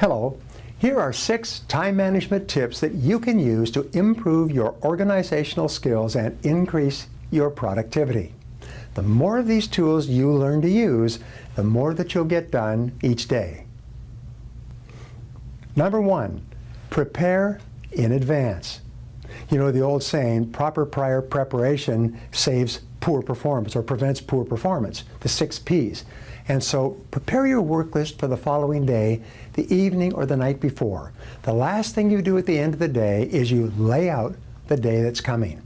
Hello, here are 6 time management tips that you can use to improve your organizational skills and increase your productivity. The more of these tools you learn to use, the more that you'll get done each day. Number 1, prepare in advance. You know the old saying, proper prior preparation saves poor performance or prevents poor performance, the 6 P's. And so prepare your work list for the following day, the evening or the night before. The last thing you do at the end of the day is you lay out the day that's coming.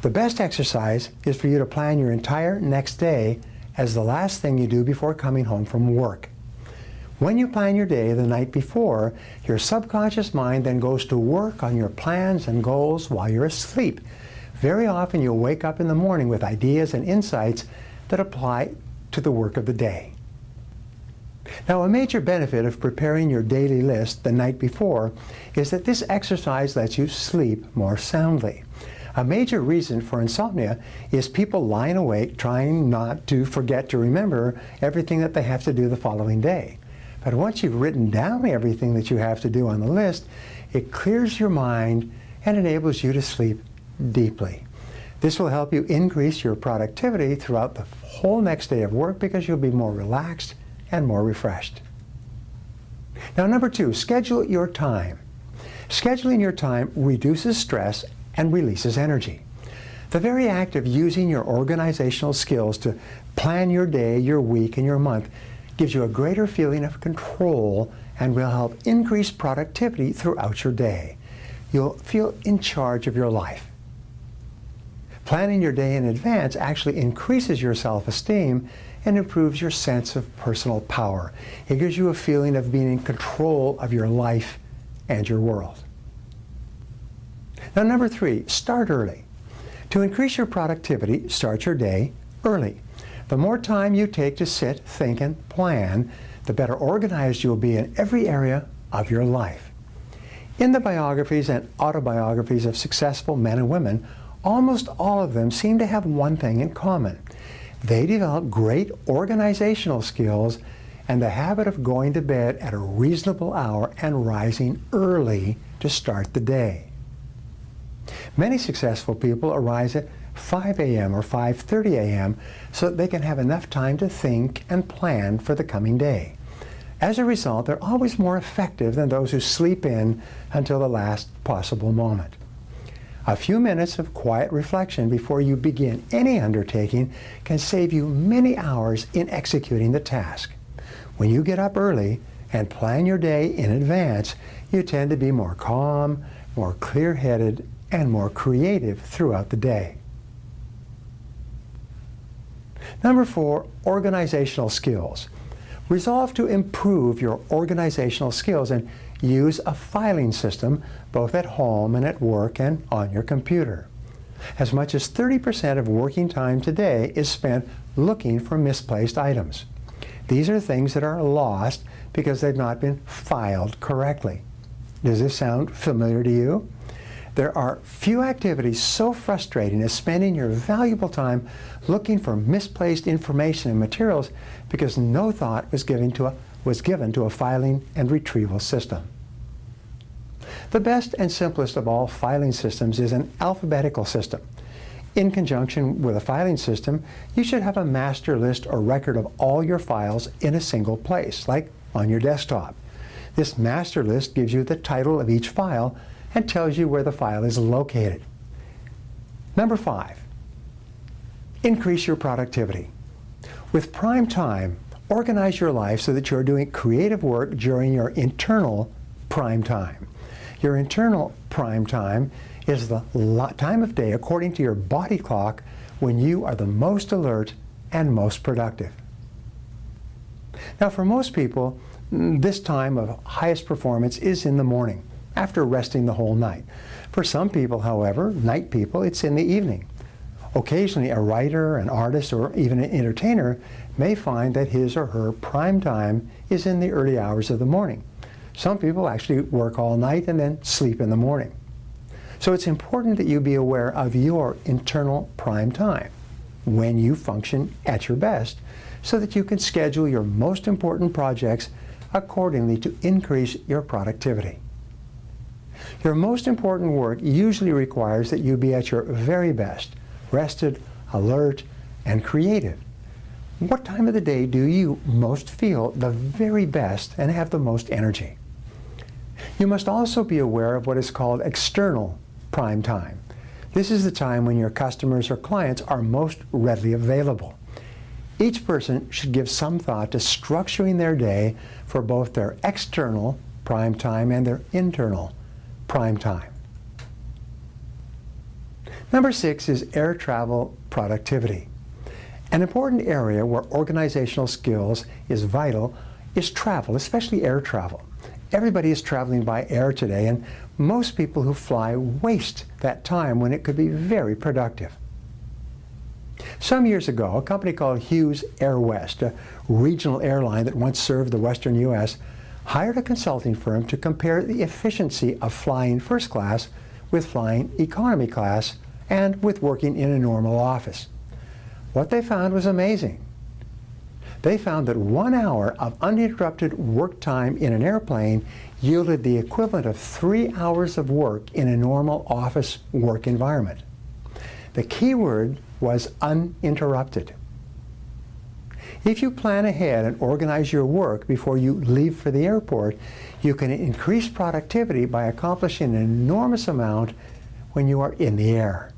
The best exercise is for you to plan your entire next day as the last thing you do before coming home from work. When you plan your day the night before, your subconscious mind then goes to work on your plans and goals while you're asleep. Very often you'll wake up in the morning with ideas and insights that apply to the work of the day. Now, a major benefit of preparing your daily list the night before is that this exercise lets you sleep more soundly. A major reason for insomnia is people lying awake trying not to forget to remember everything that they have to do the following day. But once you've written down everything that you have to do on the list, it clears your mind and enables you to sleep deeply. This will help you increase your productivity throughout the whole next day of work because you'll be more relaxed and more refreshed. Now, number 2, schedule your time. Scheduling your time reduces stress and releases energy. The very act of using your organizational skills to plan your day, your week, and your month gives you a greater feeling of control and will help increase productivity throughout your day. You'll feel in charge of your life. Planning your day in advance actually increases your self-esteem and improves your sense of personal power. It gives you a feeling of being in control of your life and your world. Now, number 3, start early. To increase your productivity, start your day early. The more time you take to sit, think, and plan, the better organized you'll be in every area of your life. In the biographies and autobiographies of successful men and women, almost all of them seem to have one thing in common. They develop great organizational skills and the habit of going to bed at a reasonable hour and rising early to start the day. Many successful people arise at 5 a.m. or 5:30 a.m. so that they can have enough time to think and plan for the coming day. As a result, they're always more effective than those who sleep in until the last possible moment. A few minutes of quiet reflection before you begin any undertaking can save you many hours in executing the task. When you get up early and plan your day in advance, you tend to be more calm, more clear-headed, and more creative throughout the day. Number 4, organizational skills. Resolve to improve your organizational skills and use a filing system both at home and at work and on your computer. As much as 30% of working time today is spent looking for misplaced items. These are things that are lost because they've not been filed correctly. Does this sound familiar to you? There are few activities so frustrating as spending your valuable time looking for misplaced information and materials because no thought was given to a filing and retrieval system. The best and simplest of all filing systems is an alphabetical system. In conjunction with a filing system, you should have a master list or record of all your files in a single place, like on your desktop. This master list gives you the title of each file and tells you where the file is located. Number 5, increase your productivity. With prime time, organize your life so that you're doing creative work during your internal prime time. Your internal prime time is the time of day, according to your body clock, when you are the most alert and most productive. Now, for most people, this time of highest performance is in the morning, after resting the whole night. For some people, however, night people, it's in the evening. Occasionally, a writer, an artist, or even an entertainer may find that his or her prime time is in the early hours of the morning. Some people actually work all night and then sleep in the morning. So it's important that you be aware of your internal prime time, when you function at your best, so that you can schedule your most important projects accordingly to increase your productivity. Your most important work usually requires that you be at your very best, rested, alert, and creative. What time of the day do you most feel the very best and have the most energy? You must also be aware of what is called external prime time. This is the time when your customers or clients are most readily available. Each person should give some thought to structuring their day for both their external prime time and their internal prime time. Number 6 is air travel productivity. An important area where organizational skills is vital is travel, especially air travel. Everybody is traveling by air today, and most people who fly waste that time when it could be very productive. Some years ago, a company called Hughes Air West, a regional airline that once served the western U.S., hired a consulting firm to compare the efficiency of flying first class with flying economy class and with working in a normal office. What they found was amazing. They found that 1 hour of uninterrupted work time in an airplane yielded the equivalent of 3 hours of work in a normal office work environment. The key word was uninterrupted. If you plan ahead and organize your work before you leave for the airport, you can increase productivity by accomplishing an enormous amount when you are in the air.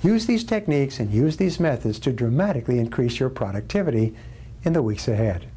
Use these techniques and use these methods to dramatically increase your productivity in the weeks ahead.